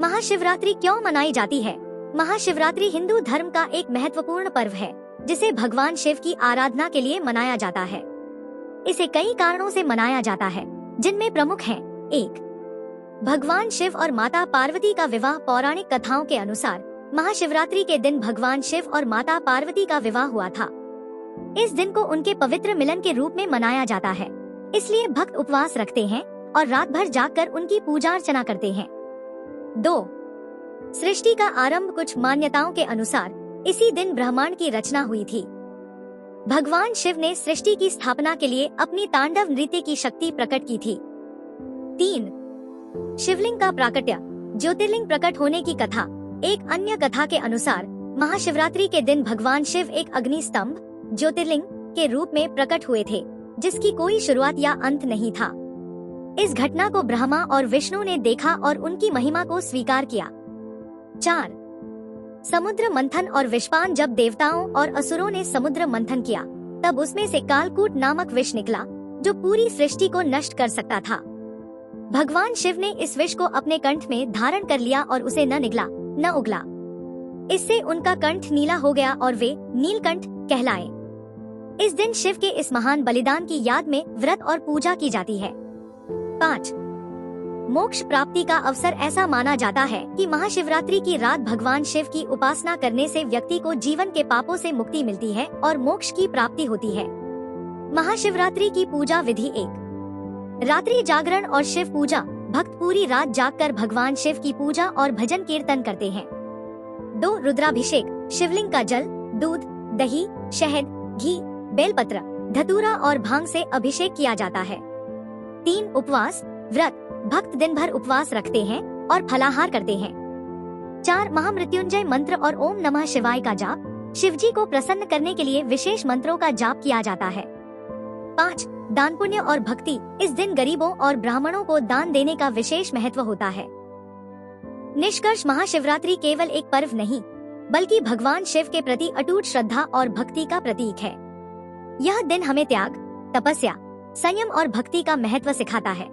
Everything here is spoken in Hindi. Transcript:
महाशिवरात्रि क्यों मनाई जाती है? महाशिवरात्रि हिंदू धर्म का एक महत्वपूर्ण पर्व है जिसे भगवान शिव की आराधना के लिए मनाया जाता है। इसे कई कारणों से मनाया जाता है, जिनमें प्रमुख हैं। 1. भगवान शिव और माता पार्वती का विवाह। पौराणिक कथाओं के अनुसार महाशिवरात्रि के दिन भगवान शिव और माता पार्वती का विवाह हुआ था। इस दिन को उनके पवित्र मिलन के रूप में मनाया जाता है, इसलिए भक्त उपवास रखते हैं और रात भर जागकर उनकी पूजा अर्चना करते हैं। 2. सृष्टि का आरंभ। कुछ मान्यताओं के अनुसार इसी दिन ब्रह्मांड की रचना हुई थी। भगवान शिव ने सृष्टि की स्थापना के लिए अपनी तांडव नृत्य की शक्ति प्रकट की थी। 3. शिवलिंग का प्राकट्य। ज्योतिर्लिंग प्रकट होने की कथा। एक अन्य कथा के अनुसार महाशिवरात्रि के दिन भगवान शिव एक अग्नि स्तंभ ज्योतिर्लिंग के रूप में प्रकट हुए थे, जिसकी कोई शुरुआत या अंत नहीं था। इस घटना को ब्रह्मा और विष्णु ने देखा और उनकी महिमा को स्वीकार किया। 4. समुद्र मंथन और विषपान। जब देवताओं और असुरों ने समुद्र मंथन किया, तब उसमें से कालकूट नामक विष निकला, जो पूरी सृष्टि को नष्ट कर सकता था। भगवान शिव ने इस विष को अपने कंठ में धारण कर लिया और उसे न निगला न उगला। इससे उनका कंठ नीला हो गया और वे नीलकंठ कहलाए। इस दिन शिव के इस महान बलिदान की याद में व्रत और पूजा की जाती है। 5. मोक्ष प्राप्ति का अवसर। ऐसा माना जाता है कि महाशिवरात्रि की रात भगवान शिव की उपासना करने से व्यक्ति को जीवन के पापों से मुक्ति मिलती है और मोक्ष की प्राप्ति होती है। महाशिवरात्रि की पूजा विधि। 1. रात्रि जागरण और शिव पूजा। भक्त पूरी रात जागकर भगवान शिव की पूजा और भजन कीर्तन करते हैं। 2. रुद्राभिषेक। शिवलिंग का जल, दूध, दही, शहद, घी, बेलपत्र, धतूरा और भांग से अभिषेक किया जाता है। 3. उपवास व्रत। भक्त दिन भर उपवास रखते हैं और फलाहार करते हैं। 4. महामृत्युंजय मंत्र और ओम नमः शिवाय का जाप। शिवजी को प्रसन्न करने के लिए विशेष मंत्रों का जाप किया जाता है। 5. दान पुण्य और भक्ति। इस दिन गरीबों और ब्राह्मणों को दान देने का विशेष महत्व होता है। निष्कर्ष, महाशिवरात्रि केवल एक पर्व नहीं, बल्कि भगवान शिव के प्रति अटूट श्रद्धा और भक्ति का प्रतीक है। यह दिन हमें त्याग, तपस्या, संयम और भक्ति का महत्व सिखाता है।